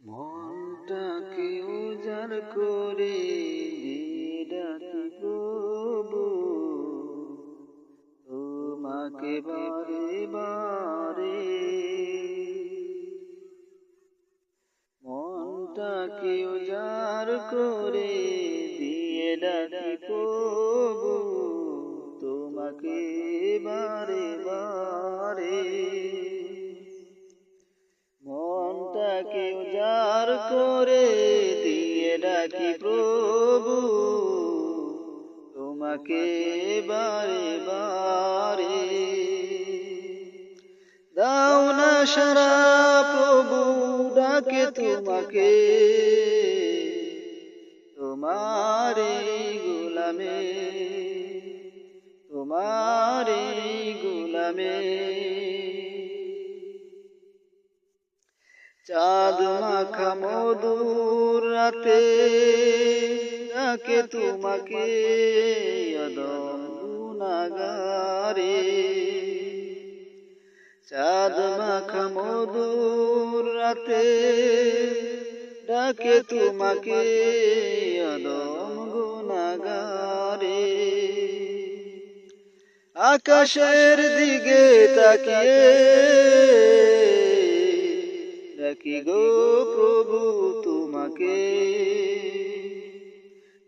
মনটাকে উজাড় করে দিয়ে ডাকি প্রভু, তোমাকে বারে বারে। মনটাকে উজাড় করে দিয়ে ডাকি প্রভু, তোমাকে বারে বারে। মনটাকে উজাড় করে দিয়ে ডাকি প্রভু, তোমাকে বারে বারে। দাও না সারা প্রভু, ডাকে তোমাকে, তোমারে গোলামে, তোমারে গোলামে। চাঁদ মাখা মধুর রাতে ডাকে তোমাকে অদম গুনাহগারে। চাঁদ মাখা মধুর রাতে ডাকে তোমাকে অদম গুনাহগারে। আকাশের দিকে তাকিয়ে ডাকি গো প্রভু তোমাকে,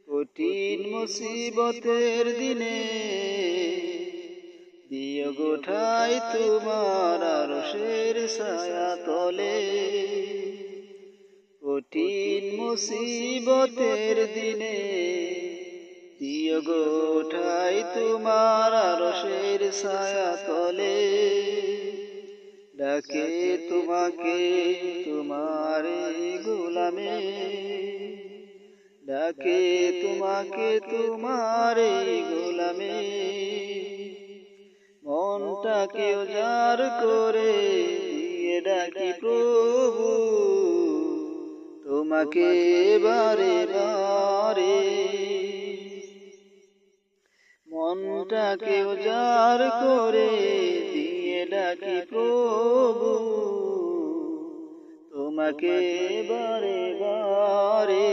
কঠিন মুসিবতের দিনে দিও গো ঠাই তোমার আরশের ছায়া তলে। কঠিন মুসিবতের দিনে দিও গো ঠাই তোমার আরশের ছায়া তলে। ডাকে তোমাকে তোমারে গোলামে, ডাকে তোমাকে তোমারে গোলামে। মনটাকে উজাড় করে দিয়ে ডাকি প্রভু, তোমাকে বারে বারে। মনটাকে উজাড় করে দিয়ে ডাকি প্রভু, তোমাকে বারে বারে।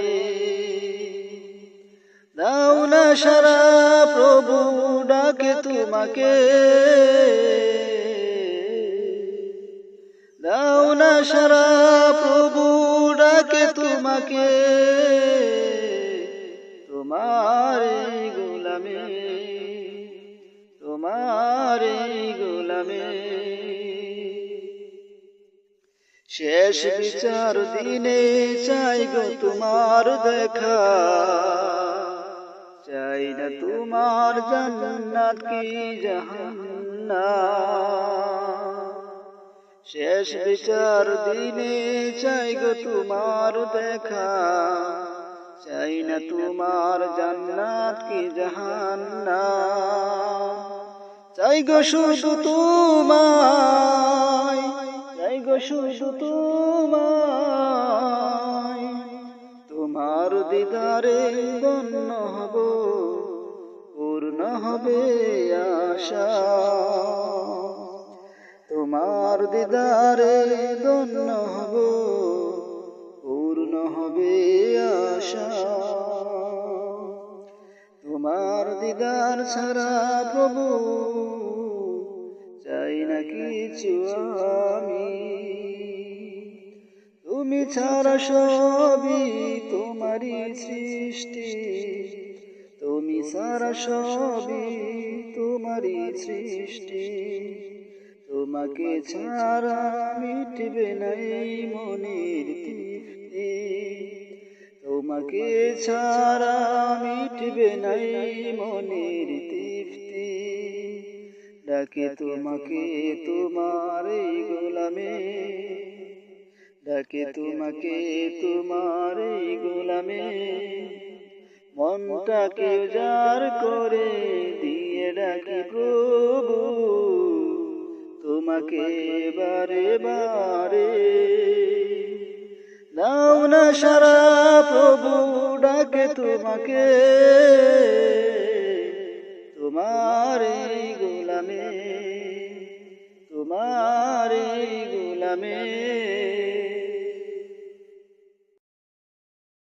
দাও না সারা প্রভু, ডাকে তোমাকে, দাও না সারা প্রভু, ডাকে তোমাকে, তোমারে গোলামে, তোমারে গোলামে। শেষ বিচার দিনে চাই গো তোমার দেখা, চাই না তোমার জান্নাত কি জাহান্নাম। শেষ বিচার দিনে চাই গো তোমার দেখা, চাই না তোমার জান্নাত কি জাহান্নাম। চাই গো শুধু তোমায়, চাই গো শুধু তোমায়। তোমার দিদারে ধন্য হব, পূর্ণ হবে আশা। তোমার দিদারে ধন্য হব, পূর্ণ হবে আশা। তোমার দিদার ছাড়া প্রভু চাই না কিছু আমি। তুমি ছাড়া সবই তোমারই সৃষ্টি, তুমি ছাড়া সবই তোমারই সৃষ্টি। তোমাকে ছাড়া মিটবে নাই মনের তৃপ্তি, তোমাকে ছাড়া মিটবে নাই মনের তৃপ্তি। ডাকে তোমাকে তোমারে গোলামে, ডাকে তোমাকে তোমারে গোলামে। মনটাকে উজাড় করে দিয়ে ডাকি প্রভু, তোমাকে বারে বারে। দাও না সারা প্রভু, ডাকে তোমাকে, তোমারে গোলামে, তোমারে গোলামে।